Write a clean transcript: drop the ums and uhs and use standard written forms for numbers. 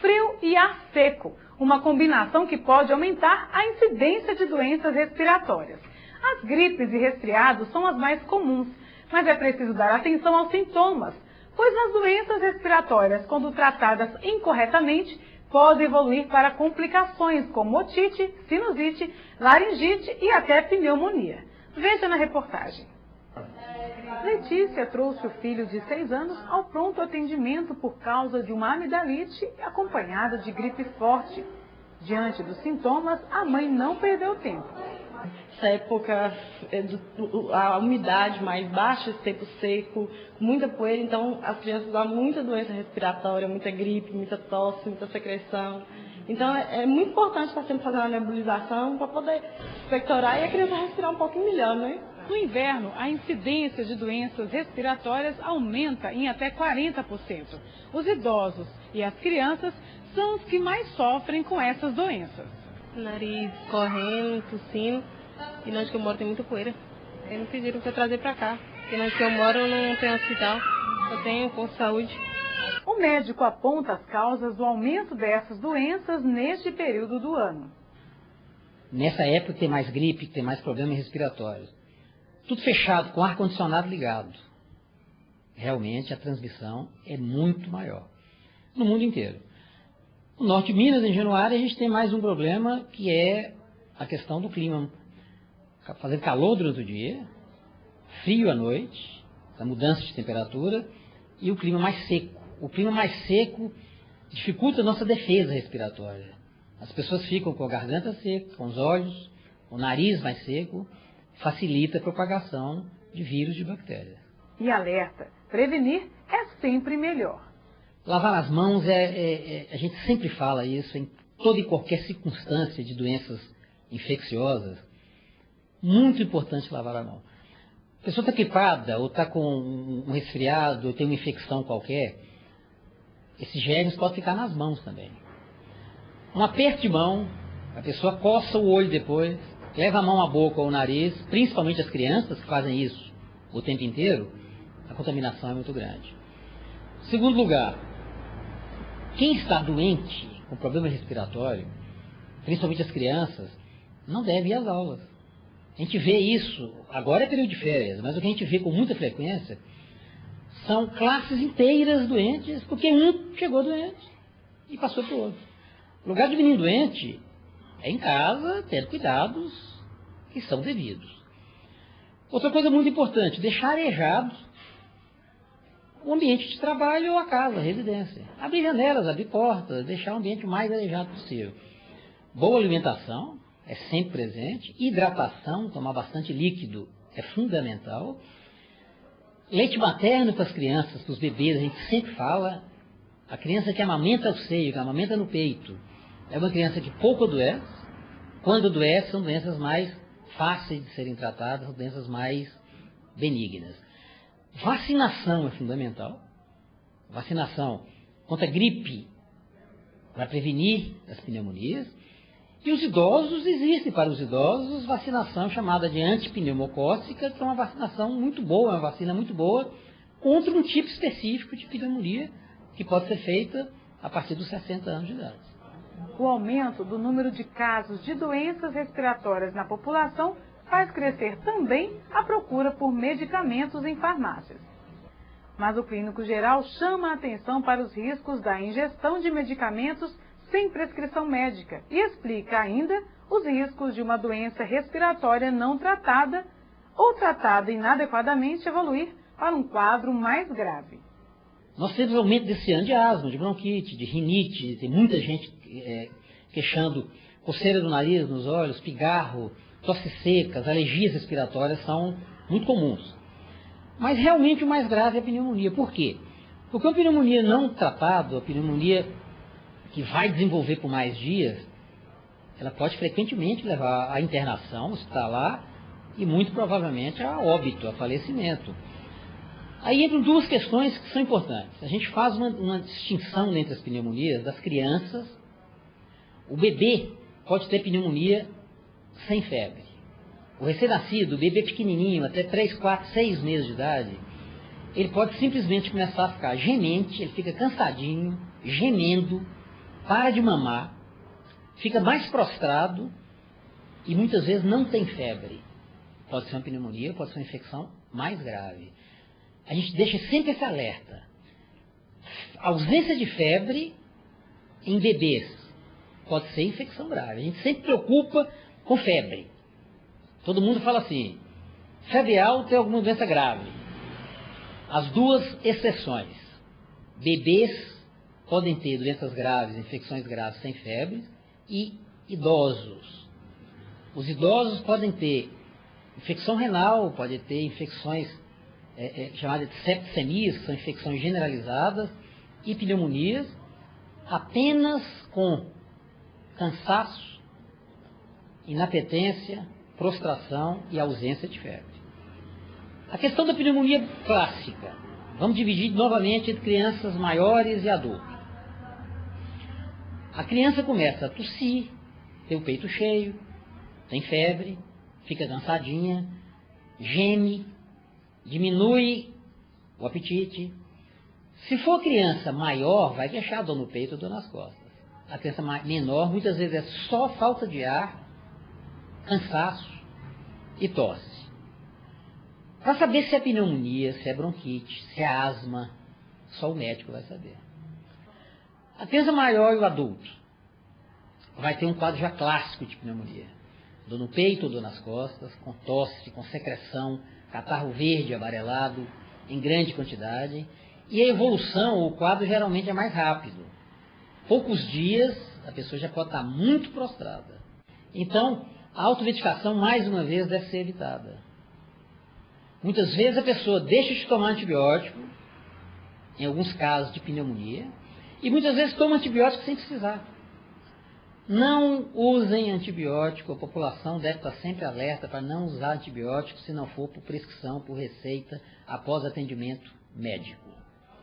Frio e ar seco, uma combinação que pode aumentar a incidência de doenças respiratórias. As gripes e resfriados são as mais comuns, mas é preciso dar atenção aos sintomas, pois as doenças respiratórias, quando tratadas incorretamente, podem evoluir para complicações como otite, sinusite, laringite e até pneumonia. Veja na reportagem. Letícia trouxe o filho de 6 anos ao pronto atendimento por causa de uma amidalite acompanhada de gripe forte. Diante dos sintomas, a mãe não perdeu tempo. Essa época, a umidade mais baixa, esse tempo seco, muita poeira, então as crianças dão muita doença respiratória, muita gripe, muita tosse, muita secreção. Então é muito importante estar sempre fazendo a nebulização para poder expectorar e a criança respirar um pouquinho melhor, né? No inverno, a incidência de doenças respiratórias aumenta em até 40%. Os idosos e as crianças são os que mais sofrem com essas doenças. Nariz correndo, tossindo, e onde que eu moro tem muita poeira. Eles me pediram para eu trazer para cá, porque onde que eu moro não tem hospital, só tem posto de saúde. O médico aponta as causas do aumento dessas doenças neste período do ano. Nessa época tem mais gripe, tem mais problemas respiratórios. Tudo fechado, com ar-condicionado ligado. Realmente a transmissão é muito maior. No mundo inteiro. No norte de Minas, em Januário, a gente tem mais um problema, que é a questão do clima. Fazendo calor durante o dia, frio à noite, a mudança de temperatura e o clima mais seco. O clima mais seco dificulta a nossa defesa respiratória. As pessoas ficam com a garganta seca, com os olhos, o nariz mais seco, facilita a propagação de vírus e de bactérias. E alerta, prevenir é sempre melhor. Lavar as mãos, a gente sempre fala isso, em toda e qualquer circunstância de doenças infecciosas, muito importante lavar a mão. A pessoa está gripada, ou está com um resfriado, ou tem uma infecção qualquer, esses germes podem ficar nas mãos também. Um aperto de mão, a pessoa coça o olho depois, leva a mão à boca ou ao nariz, principalmente as crianças que fazem isso o tempo inteiro, a contaminação é muito grande. Segundo lugar, quem está doente com problema respiratório, principalmente as crianças, não deve ir às aulas. A gente vê isso, agora é período de férias, mas o que a gente vê com muita frequência são classes inteiras doentes, porque um chegou doente e passou para o outro. O lugar de menino doente é em casa, tendo cuidados que são devidos. Outra coisa muito importante, deixar arejado o ambiente de trabalho ou a casa, a residência. Abrir janelas, abrir portas, deixar o ambiente o mais arejado possível. Boa alimentação é sempre presente. Hidratação, tomar bastante líquido é fundamental. Leite materno para as crianças, para os bebês, a gente sempre fala. A criança que amamenta ao seio, que amamenta no peito, é uma criança que pouco adoece. Quando adoece, são doenças mais fáceis de serem tratadas, são doenças mais benignas. Vacinação é fundamental. Vacinação contra a gripe, para prevenir as pneumonias. E os idosos, existe para os idosos vacinação chamada de antipneumocócica, que é uma vacinação muito boa, uma vacina muito boa, contra um tipo específico de pneumonia, que pode ser feita a partir dos 60 anos de idade. O aumento do número de casos de doenças respiratórias na população faz crescer também a procura por medicamentos em farmácias. Mas o clínico geral chama a atenção para os riscos da ingestão de medicamentos sem prescrição médica e explica ainda os riscos de uma doença respiratória não tratada ou tratada inadequadamente evoluir para um quadro mais grave. Nós temos aumento desse ano de asma, de bronquite, de rinite, tem muita gente queixando coceira do nariz, nos olhos, pigarro, tosse secas, alergias respiratórias são muito comuns. Mas realmente o mais grave é a pneumonia. Por quê? Porque a pneumonia não tratada, a pneumonia que vai desenvolver por mais dias, ela pode frequentemente levar à internação hospitalar e muito provavelmente a óbito, a falecimento. Aí entram duas questões que são importantes. A gente faz uma distinção entre as pneumonias das crianças. O bebê pode ter pneumonia sem febre. O recém-nascido, o bebê pequenininho, até 3, 4, 6 meses de idade, ele pode simplesmente começar a ficar gemente, ele fica cansadinho, gemendo, para de mamar, fica mais prostrado e muitas vezes não tem febre. Pode ser uma pneumonia, pode ser uma infecção mais grave. A gente deixa sempre esse alerta. Ausência de febre em bebês pode ser infecção grave. A gente sempre preocupa com febre. Todo mundo fala assim, febre alta é alguma doença grave. As duas exceções. Bebês podem ter doenças graves, infecções graves sem febre, e idosos. Os idosos podem ter infecção renal, podem ter infecções chamadas de septicemias, que são infecções generalizadas, e pneumonias, apenas com cansaço, inapetência, prostração e ausência de febre. A questão da pneumonia clássica, vamos dividir novamente entre crianças maiores e adultos. A criança começa a tossir, tem o peito cheio, tem febre, fica cansadinha, geme, diminui o apetite. Se for criança maior, vai queixar dor no peito ou dor nas costas. A criança menor, muitas vezes é só falta de ar, cansaço e tosse. Para saber se é pneumonia, se é bronquite, se é asma, só o médico vai saber. A criança maior e o adulto vai ter um quadro já clássico de pneumonia. Dor no peito ou dor nas costas, com tosse, com secreção, catarro verde amarelado, em grande quantidade. E a evolução, o quadro geralmente é mais rápido. Poucos dias, a pessoa já pode estar muito prostrada. Então, a automedicação, mais uma vez, deve ser evitada. Muitas vezes a pessoa deixa de tomar antibiótico, em alguns casos de pneumonia, e muitas vezes toma antibiótico sem precisar. Não usem antibiótico, a população deve estar sempre alerta para não usar antibiótico se não for por prescrição, por receita, após atendimento médico.